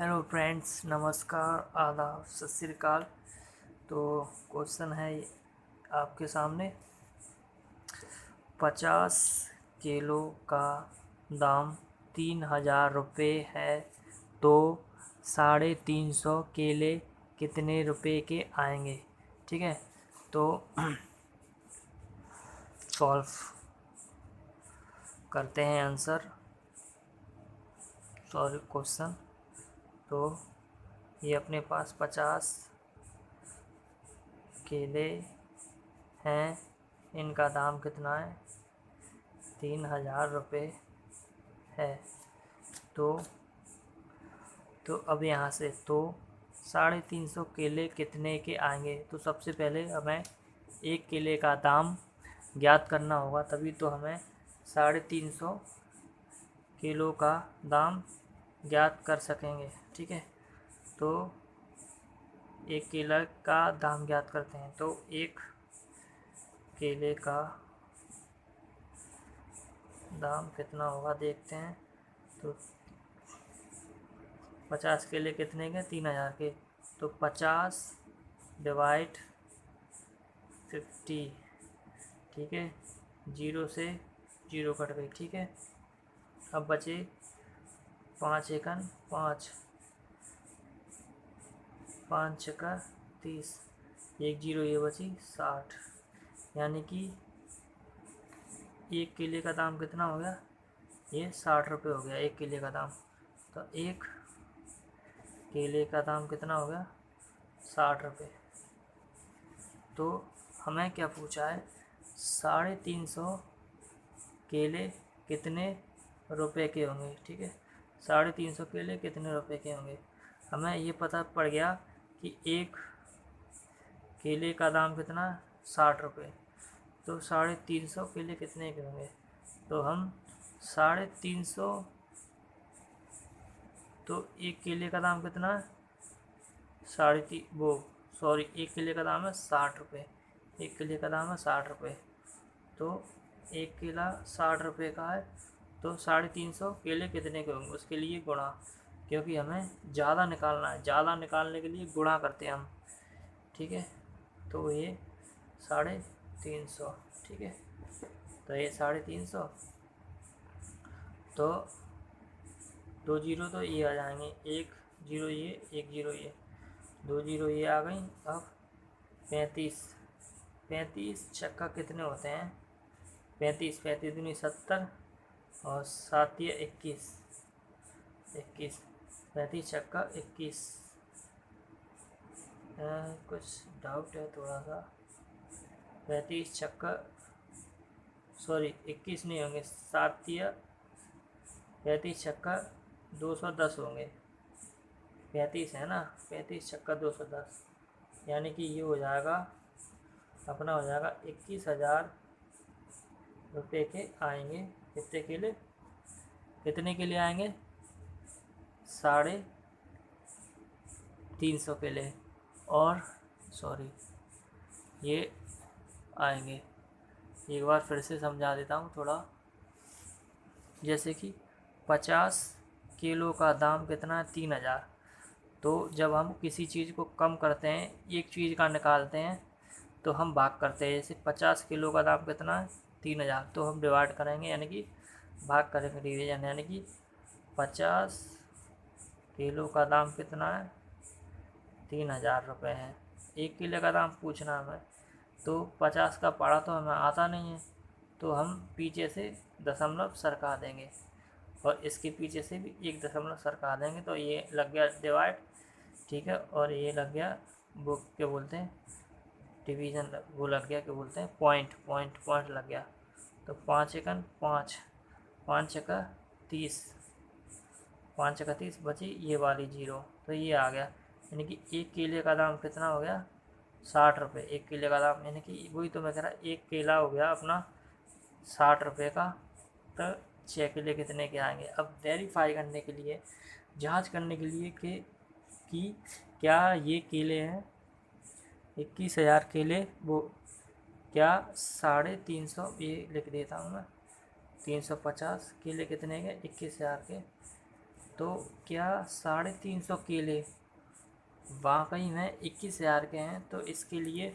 Hello friends, नमस्कार, आदाब, सत श्री अकाल। तो क्वेश्चन है आपके सामने। 50 किलो का दाम 3000 रुपये है, तो 350 केले कितने रुपए के आएंगे? ठीक है, तो सॉल्व करते हैं आंसर सॉरी क्वेश्चन। तो ये अपने पास 50 केले हैं, इनका दाम कितना है? 3000 रुपये है। तो अब यहाँ से 350 केले कितने के आएंगे? तो सबसे पहले हमें एक केले का दाम ज्ञात करना होगा, तभी तो हमें 350 किलो का दाम ज्ञात कर सकेंगे। ठीक है, तो एक केले का दाम ज्ञात करते हैं। तो एक केले का दाम कितना होगा देखते हैं। तो 50 केले कितने के? 3000 के। तो 50 डिवाइड 50। ठीक है, 0 से 0 कट गई। ठीक है, अब बचे 5 एकन 5, 5 छक्का 30, एक 0 ये बची 60। यानी कि एक केले का दाम कितना हो गया? ये 60 रुपये हो गया एक केले का दाम। तो एक केले का दाम कितना हो गया? 60 रुपये। तो हमें क्या पूछा है? 350 केले कितने रुपए के होंगे? ठीक है, 350 केले कितने रुपए के होंगे? हमें ये पता पड़ गया कि एक केले का दाम कितना? 60 रुपये। तो 350 केले कितने के होंगे? तो हम 350, तो एक केले का दाम कितना है? एक केले का दाम है 60 रुपये। एक केले का दाम है 60 रुपये। तो एक केला 60 रुपये का है, तो 350 केले कितने के होंगे उसके लिए गुणा, क्योंकि हमें ज़्यादा निकालना है। ज़्यादा निकालने के लिए गुणा करते हैं हम। ठीक है, तो ये 350। ठीक है, तो ये 350, तो 2 जीरो तो ये आ जाएंगे, एक जीरो ये, एक जीरो ये, 2 जीरो ये आ गई। अब 35, 35 छक्का कितने होते हैं? 35, 35 दूनी 70 और 7 ये 21, 21, 35 छक्का 21। कुछ डाउट है थोड़ा सा। 35 छक्का 21 नहीं होंगे, 7 या 35 छक्का 210 होंगे। 35 है ना, 35 छक्का 210, यानी कि ये हो जाएगा अपना, हो जाएगा 21,000 रुपये के आएंगे। कितने के लिए? कितने के लिए आएंगे? 350 के लिए। और ये आएंगे, एक बार फिर से समझा देता हूँ थोड़ा। जैसे कि 50 किलो का दाम कितना है? 3000। तो जब हम किसी चीज़ को कम करते हैं, एक चीज़ का निकालते हैं, तो हम भाग करते हैं। जैसे 50 किलो का दाम कितना है? 3000। तो हम डिवाइड करेंगे, यानी कि भाग करेंगे, डिवीजन। यानी कि 50 किलो का दाम कितना है? 3000 रुपये है। एक किलो का दाम पूछना हमें, तो 50 का पढ़ा तो हमें आता नहीं है, तो हम पीछे से दशमलव सरका देंगे, और इसके पीछे से भी एक दशमलव सरका देंगे। तो ये लग गया डिवाइड। ठीक है, और ये लग गया वो क्या बोलते हैं, डिवीज़न। वो लग गया क्या बोलते हैं, पॉइंट, पॉइंट लग गया। तो 5 एकन 5, 5 छक्का 30, 5 छक्का 30, बची ये वाली 0। तो ये आ गया, यानी कि एक केले का दाम कितना हो गया? 60 रुपये। एक केले का दाम, यानी कि वही तो मैं कह रहा, एक केला हो गया अपना 60 रुपये का। तो 6 केले कितने के आएंगे? अब वेरीफाई करने के लिए, जांच करने के लिए कि क्या ये केले हैं 21,000 केले, वो क्या 350, ये लिख देता हूँ मैं, 350 केले कितने के? 21,000 के। तो क्या 350 केले वाकई में 21,000 के हैं? तो इसके लिए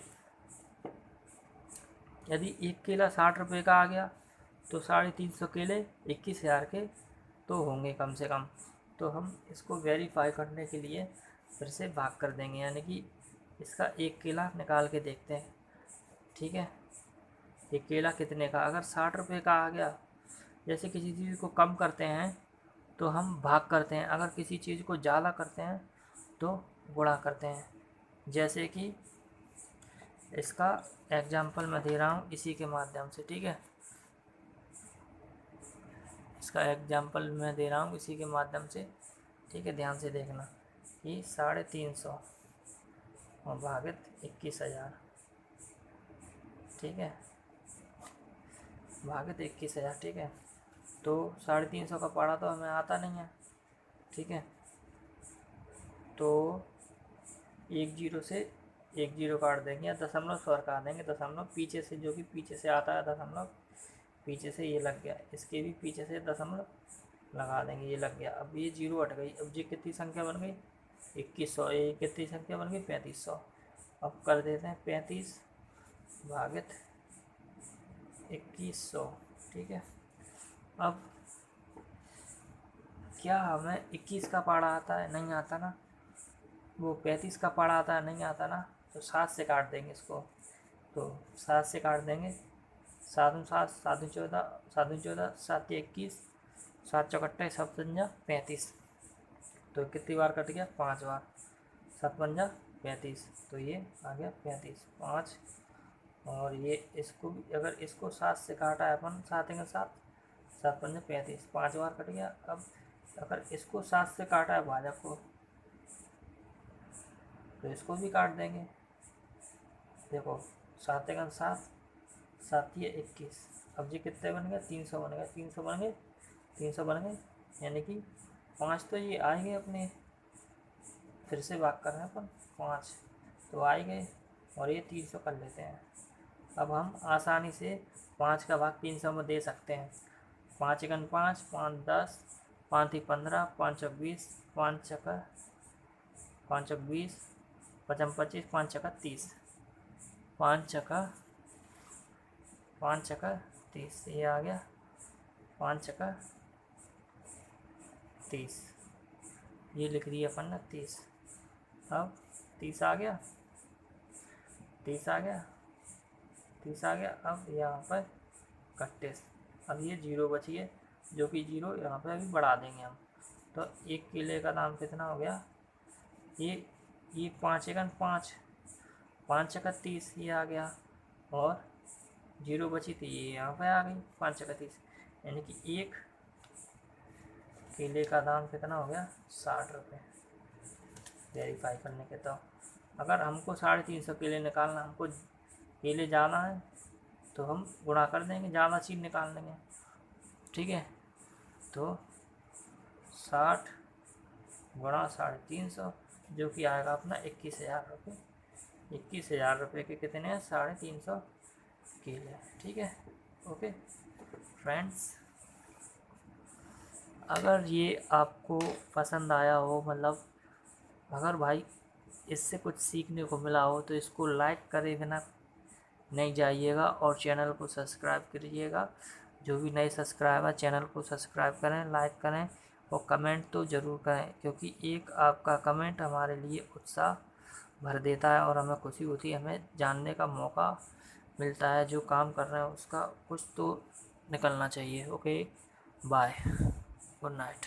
यदि एक केला 60 रुपये का आ गया तो 350 केले 21,000 के तो होंगे कम से कम। तो हम इसको वेरीफाई करने के लिए फिर से भाग कर देंगे, यानी कि इसका एक केला निकाल के देखते हैं। ठीक है, एक केला कितने का, अगर 60 रुपये का आ गया, जैसे किसी चीज़ को कम करते हैं तो हम भाग करते हैं, अगर किसी चीज़ को ज़्यादा करते हैं तो गुणा करते हैं। जैसे कि इसका एग्जाम्पल मैं दे रहा हूँ इसी के माध्यम से। ठीक है, इसका एग्जाम्पल मैं दे रहा हूँ इसी के माध्यम से। ठीक है, ध्यान से देखना कि 350 और भागित 21,000। ठीक है, भागित 21,000। ठीक है, तो 350 का पड़ा तो हमें आता नहीं है। ठीक है, तो 10 से 10 काट देंगे या दशमलव स्वर काट देंगे। दशमलव पीछे से, जो कि पीछे से आता है दशमलव, पीछे से ये लग गया, इसके भी पीछे से दशमलव लगा देंगे, ये लग गया। अब ये 0 हट गई। अब ये कितनी संख्या बन गई? 2100। ये कितनी संख्या बन गई? 3500। अब कर देते हैं 35 भागित 2100। ठीक है, अब क्या हमें 21 का पाड़ा आता है? नहीं आता ना। वो 35 का पाड़ा आता है? नहीं आता ना। तो 7 से काट देंगे इसको। तो 7 से काट देंगे, 7 दूँ 7, 7 दूँ 14, 7 दूँ 14, 7 या 21, 7 चौकट्टे 7 पंजा 35। तो कितनी बार कट गया? 5 बार। 7 पंजा 35, तो ये आ गया 35। 5 और ये इसको भी, अगर इसको 7 से काटा है अपन, 7 या 7, 7 पंजा 35, 5 बार कट गया। अब अगर इसको 7 से काटा है भाजक को, तो इसको भी काट देंगे। देखो 7 या 7, 7 या 21। अब ये कितने बन गए? 300 बन गए। 300 बन गए, 300 बन गए, यानी कि 5 तो ये आएंगे अपने, फिर से भाग कर रहे हैं अपन, 5 तो आए गए और ये 300 कर लेते हैं। अब हम आसानी से 5 का भाग 300 में दे सकते हैं। 5 एकन 5, 5 10, 5 ही 15, 5 चौक 20, 5 चौका 20, 5 25, 5 चौका 30, 5 चौका 30, ये आ गया 5 चौका 30, ये लिख दिया अपन ने 30। अब 30 आ गया, 30 आ गया, 30 आ गया। अब यहाँ पर कट्टे, अब ये 0 बची है, जो कि 0 यहाँ पर अभी बढ़ा देंगे हम। तो एक केले का दाम कितना हो गया? ये 5 एकन 5, 5 चौका 30, ये आ गया, और 0 बची थी, ये यहाँ पर आ गई 5 चौका 30, यानी कि एक केले का दाम कितना हो गया? 60 रुपये। वेरीफाई करने के तो अगर हमको 350 केले निकालना, हमको केले ज़्यादा है तो हम गुणा कर देंगे, ज़्यादा चीज़ निकाल लेंगे। ठीक है, तो 60 गुणा 350, जो कि आएगा अपना 21,000 रुपये। 21,000 रुपये के कितने हैं? 350 केले। ठीक है, ओके फ्रेंड्स, अगर ये आपको पसंद आया हो, मतलब अगर भाई इससे कुछ सीखने को मिला हो, तो इसको लाइक करे बिना नहीं जाइएगा और चैनल को सब्सक्राइब करिएगा। जो भी नए सब्सक्राइबर, चैनल को सब्सक्राइब करें, लाइक करें और कमेंट तो ज़रूर करें, क्योंकि एक आपका कमेंट हमारे लिए उत्साह भर देता है और हमें खुशी होती है, हमें जानने का मौका मिलता है, जो काम कर रहे हैं उसका कुछ तो निकलना चाहिए। Okay, bye, good night.